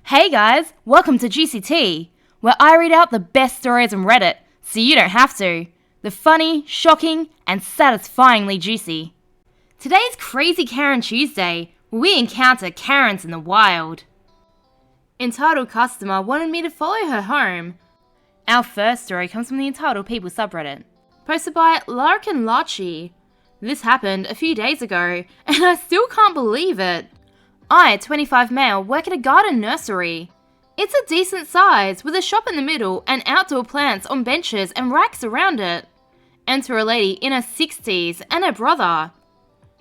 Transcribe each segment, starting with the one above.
Hey guys, welcome to Juicy Tea, where I read out the best stories on Reddit, so you don't have to. The funny, shocking, and satisfyingly juicy. Today's Crazy Karen Tuesday, where we encounter Karens in the wild. Entitled customer wanted me to follow her home. Our first story comes from the Entitled People subreddit, posted by Larkin Lachi. This happened a few days ago, and I still can't believe it. I, 25 male, work at a garden nursery. It's a decent size, with a shop in the middle and outdoor plants on benches and racks around it. Enter a lady in her 60s and her brother.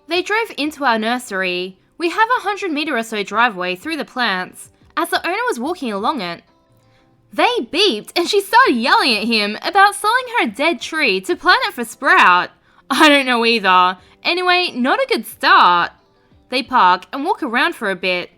They drove into our nursery. We have a 100-meter or so driveway through the plants, as the owner was walking along it. They beeped and she started yelling at him about selling her a dead tree to plant it for sprout. I don't know either. Anyway, not a good start. They park and walk around for a bit.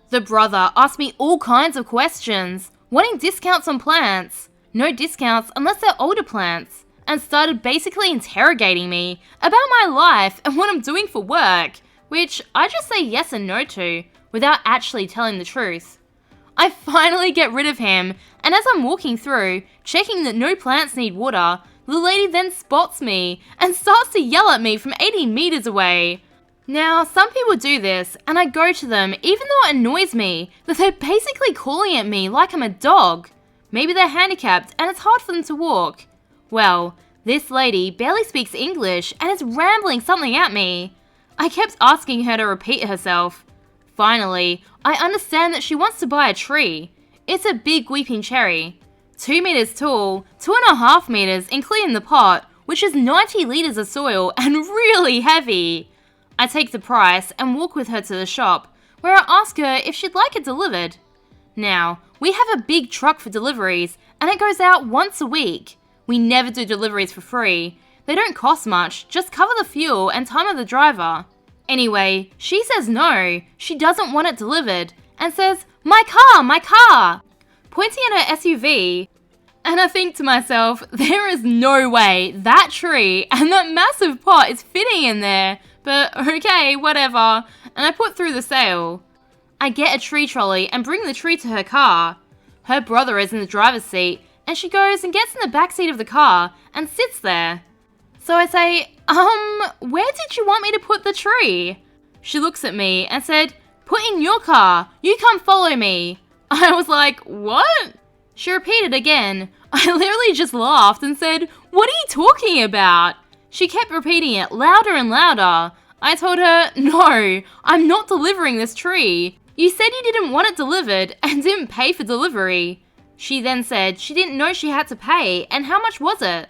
The brother asked me all kinds of questions, wanting discounts on plants, no discounts unless they're older plants, and started basically interrogating me about my life and what I'm doing for work, which I just say yes and no to, without actually telling the truth. I finally get rid of him, and as I'm walking through, checking that no plants need water, the lady then spots me and starts to yell at me from 80 meters away. Now, some people do this, and I go to them even though it annoys me that they're basically calling at me like I'm a dog. Maybe they're handicapped and it's hard for them to walk. Well, this lady barely speaks English and is rambling something at me. I kept asking her to repeat herself. Finally, I understand that she wants to buy a tree. It's a big weeping cherry. 2 meters tall, 2.5 meters including the pot, which is 90 liters of soil and really heavy. I take the price and walk with her to the shop, where I ask her if she'd like it delivered. Now, we have a big truck for deliveries, and it goes out once a week. We never do deliveries for free. They don't cost much, just cover the fuel and time of the driver. Anyway, she says no, she doesn't want it delivered, and says, my car, pointing at her SUV. And I think to myself, there is no way that tree and that massive pot is fitting in there. But okay, whatever, and I put through the sale. I get a tree trolley and bring the tree to her car. Her brother is in the driver's seat, and she goes and gets in the back seat of the car and sits there. So I say, where did you want me to put the tree? She looks at me and said, put in your car, you come follow me. I was like, what? She repeated again. I literally just laughed and said, what are you talking about? She kept repeating it louder and louder. I told her, no, I'm not delivering this tree. You said you didn't want it delivered and didn't pay for delivery. She then said she didn't know she had to pay and how much was it?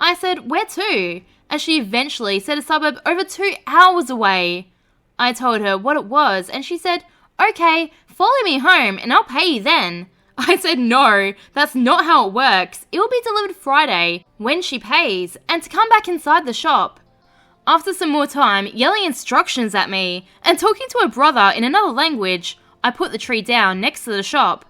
I said, where to? And she eventually said a suburb over 2 hours away. I told her what it was and she said, okay, follow me home and I'll pay you then. I said no, that's not how it works. It will be delivered Friday, when she pays, and to come back inside the shop. After some more time yelling instructions at me and talking to her brother in another language, I put the tree down next to the shop.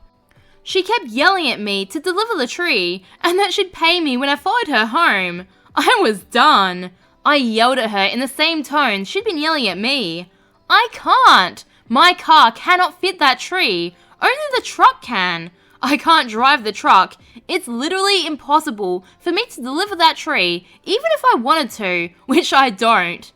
She kept yelling at me to deliver the tree and that she'd pay me when I followed her home. I was done. I yelled at her in the same tone she'd been yelling at me. I can't. My car cannot fit that tree. Only the truck can. I can't drive the truck. It's literally impossible for me to deliver that tree, even if I wanted to, which I don't.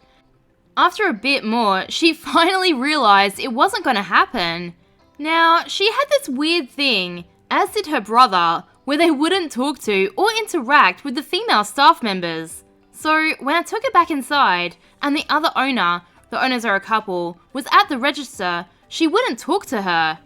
After a bit more, she finally realized it wasn't going to happen. Now, she had this weird thing, as did her brother, where they wouldn't talk to or interact with the female staff members. So, when I took her back inside, and the other owner, the owners are a couple, was at the register, she wouldn't talk to her.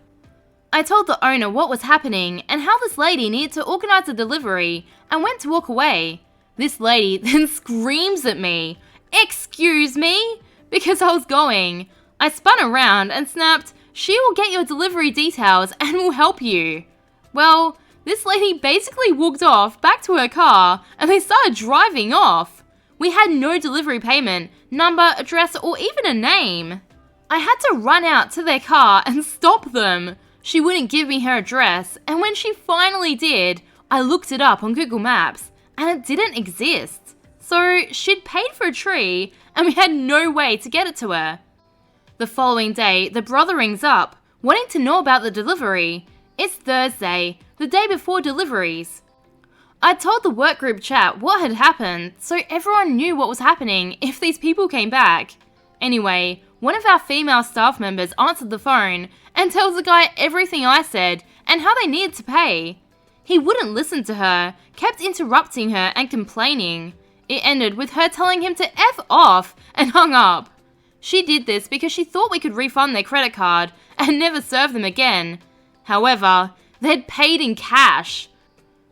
I told the owner what was happening and how this lady needed to organize a delivery and went to walk away. This lady then screams at me, "Excuse me?" because I was going. I spun around and snapped, "She will get your delivery details and will help you." Well, this lady basically walked off back to her car and they started driving off. We had no delivery payment, number, address, or even a name. I had to run out to their car and stop them. She wouldn't give me her address, and when she finally did, I looked it up on Google Maps, and it didn't exist. So she'd paid for a tree, and we had no way to get it to her. The following day, the brother rings up, wanting to know about the delivery. It's Thursday, the day before deliveries. I told the work group chat what had happened, so everyone knew what was happening if these people came back. Anyway, one of our female staff members answered the phone and tells the guy everything I said and how they needed to pay. He wouldn't listen to her, kept interrupting her and complaining. It ended with her telling him to F off and hung up. She did this because she thought we could refund their credit card and never serve them again. However, they'd paid in cash.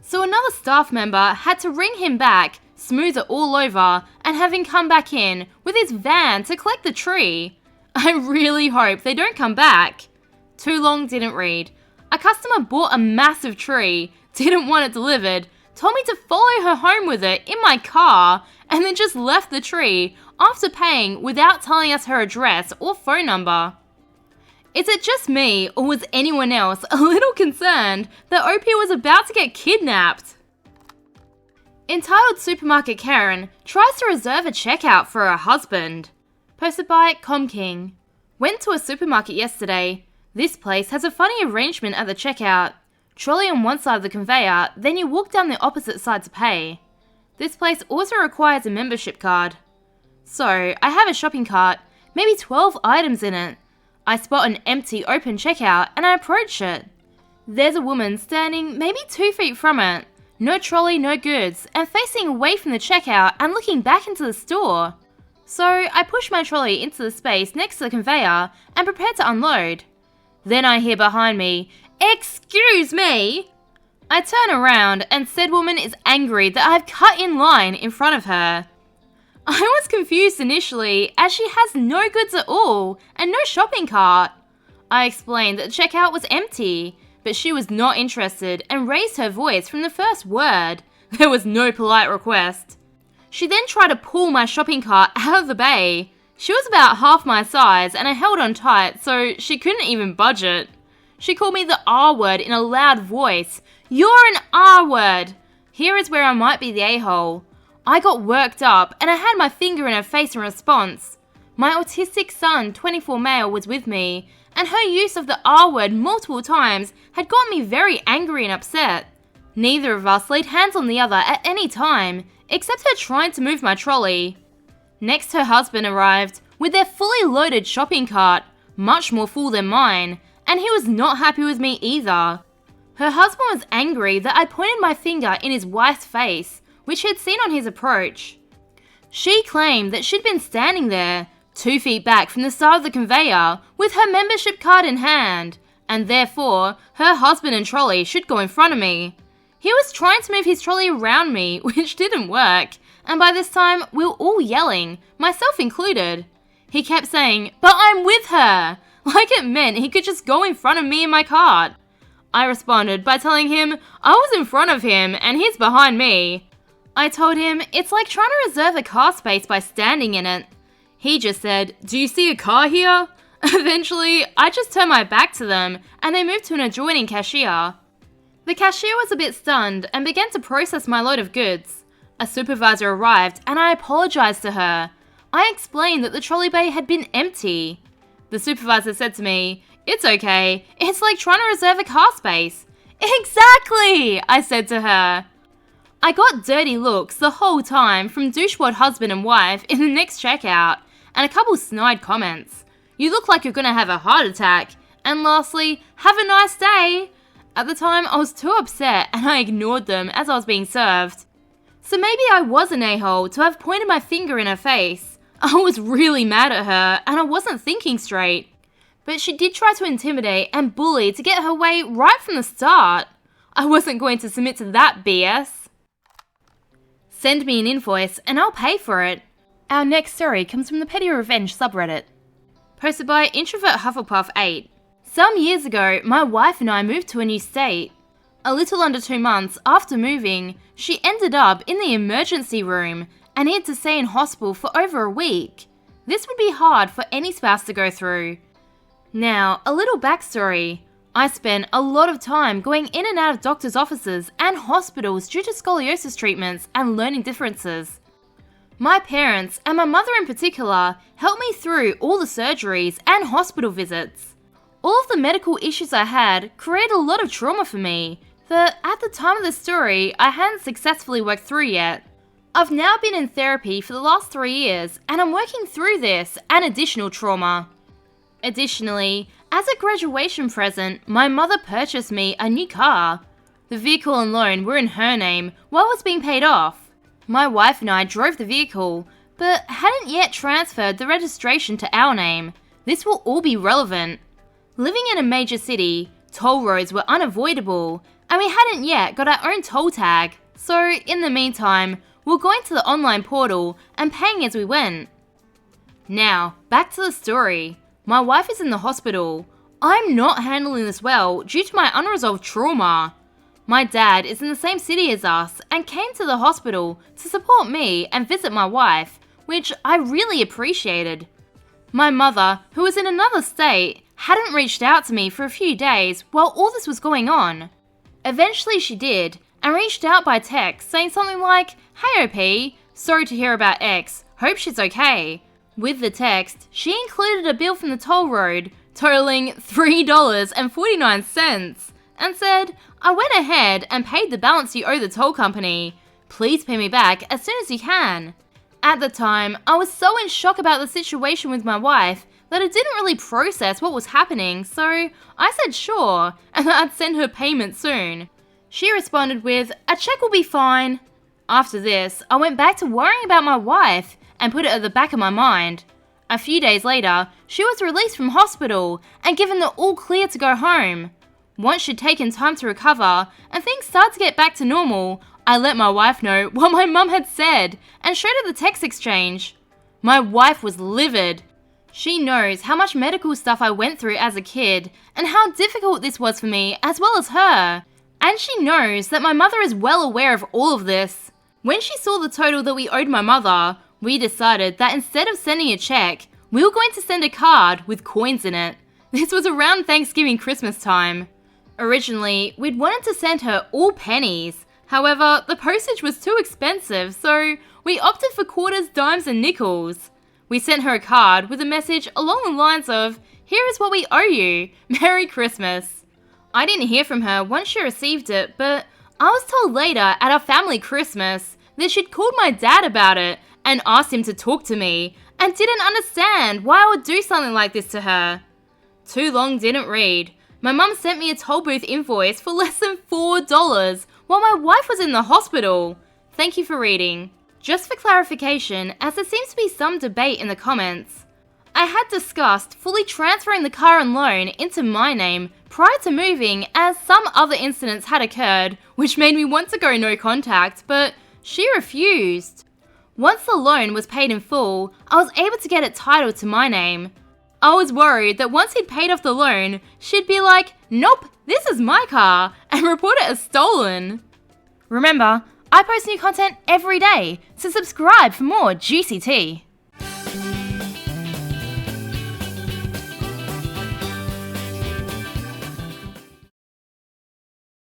So another staff member had to ring him back, smooth it all over, and have him come back in with his van to collect the tree. I really hope they don't come back. Too long didn't read. A customer bought a massive tree, didn't want it delivered, told me to follow her home with it in my car, and then just left the tree after paying without telling us her address or phone number. Is it just me, or was anyone else a little concerned that OP was about to get kidnapped? Entitled Supermarket Karen tries to reserve a checkout for her husband. Posted by ComKing. Went to a supermarket yesterday. This place has a funny arrangement at the checkout. Trolley on one side of the conveyor, then you walk down the opposite side to pay. This place also requires a membership card. So, I have a shopping cart, maybe 12 items in it. I spot an empty open checkout and I approach it. There's a woman standing maybe 2 feet from it. No trolley, no goods, and facing away from the checkout and looking back into the store. So, I push my trolley into the space next to the conveyor and prepare to unload. Then I hear behind me, "Excuse me!" I turn around and said woman is angry that I've cut in line in front of her. I was confused initially as she has no goods at all and no shopping cart. I explained that the checkout was empty, but she was not interested and raised her voice from the first word. There was no polite request. She then tried to pull my shopping cart out of the bay. She was about half my size and I held on tight so she couldn't even budge it. She called me the R word in a loud voice. "You're an R word!" Here is where I might be the a-hole. I got worked up and I had my finger in her face in response. My autistic son, 24 male, was with me, and her use of the R word multiple times had got me very angry and upset. Neither of us laid hands on the other at any time, except her trying to move my trolley. Next, her husband arrived with their fully loaded shopping cart, much more full than mine, and he was not happy with me either. Her husband was angry that I pointed my finger in his wife's face, which he had seen on his approach. She claimed that she'd been standing there, 2 feet back from the start of the conveyor, with her membership card in hand, and therefore, her husband and trolley should go in front of me. He was trying to move his trolley around me, which didn't work, and by this time, we were all yelling, myself included. He kept saying, "But I'm with her!" like it meant he could just go in front of me in my cart. I responded by telling him I was in front of him and he's behind me. I told him it's like trying to reserve a car space by standing in it. He just said, "Do you see a car here?" Eventually, I just turned my back to them and they moved to an adjoining cashier. The cashier was a bit stunned and began to process my load of goods. A supervisor arrived and I apologized to her. I explained that the trolley bay had been empty. The supervisor said to me, "It's okay, it's like trying to reserve a car space." "Exactly," I said to her. I got dirty looks the whole time from douchewad husband and wife in the next checkout, and a couple snide comments. "You look like you're gonna have a heart attack," and lastly, "Have a nice day." At the time, I was too upset and I ignored them as I was being served. So maybe I was an a-hole to have pointed my finger in her face. I was really mad at her and I wasn't thinking straight. But she did try to intimidate and bully to get her way right from the start. I wasn't going to submit to that BS. Send me an invoice and I'll pay for it. Our next story comes from the PettyRevenge subreddit. Posted by Introvert Hufflepuff 8. Some years ago, my wife and I moved to a new state. A little under 2 months after moving, she ended up in the emergency room and needed to stay in hospital for over a week. This would be hard for any spouse to go through. Now, a little backstory. I spent a lot of time going in and out of doctors' offices and hospitals due to scoliosis treatments and learning differences. My parents, and my mother in particular, helped me through all the surgeries and hospital visits. All of the medical issues I had created a lot of trauma for me that at the time of the story I hadn't successfully worked through yet. I've now been in therapy for the last 3 years and I'm working through this and additional trauma. Additionally, as a graduation present, my mother purchased me a new car. The vehicle and loan were in her name while it was being paid off. My wife and I drove the vehicle, but hadn't yet transferred the registration to our name. This will all be relevant. Living in a major city, toll roads were unavoidable, and we hadn't yet got our own toll tag, so in the meantime, we're going to the online portal and paying as we went. Now, back to the story. My wife is in the hospital. I'm not handling this well due to my unresolved trauma. My dad is in the same city as us and came to the hospital to support me and visit my wife, which I really appreciated. My mother, who was in another state, hadn't reached out to me for a few days while all this was going on. Eventually she did, and reached out by text saying something like, "Hey OP, sorry to hear about X, hope she's okay." With the text, she included a bill from the toll road totaling $3.49 and said, "I went ahead and paid the balance you owe the toll company. Please pay me back as soon as you can." At the time, I was so in shock about the situation with my wife that I didn't really process what was happening, so I said sure, and that I'd send her payment soon. She responded with, "A check will be fine." After this, I went back to worrying about my wife and put it at the back of my mind. A few days later, she was released from hospital and given the all clear to go home. Once she'd taken time to recover and things started to get back to normal, I let my wife know what my mum had said and showed her the text exchange. My wife was livid. She knows how much medical stuff I went through as a kid and how difficult this was for me as well as her. And she knows that my mother is well aware of all of this. When she saw the total that we owed my mother, we decided that instead of sending a check, we were going to send a card with coins in it. This was around Thanksgiving Christmas time. Originally, we'd wanted to send her all pennies. However, the postage was too expensive, so we opted for quarters, dimes, and nickels. We sent her a card with a message along the lines of, "Here is what we owe you. Merry Christmas." I didn't hear from her once she received it, but I was told later at our family Christmas that she'd called my dad about it and asked him to talk to me and didn't understand why I would do something like this to her. Too long didn't read. My mum sent me a toll booth invoice for less than $4 while my wife was in the hospital. Thank you for reading. Just for clarification, as there seems to be some debate in the comments, I had discussed fully transferring the car and loan into my name prior to moving as some other incidents had occurred which made me want to go no contact, but she refused. Once the loan was paid in full, I was able to get it titled to my name. I was worried that once he'd paid off the loan, she'd be like, "Nope, this is my car," and report it as stolen. Remember, I post new content every day, so subscribe for more juicy tea.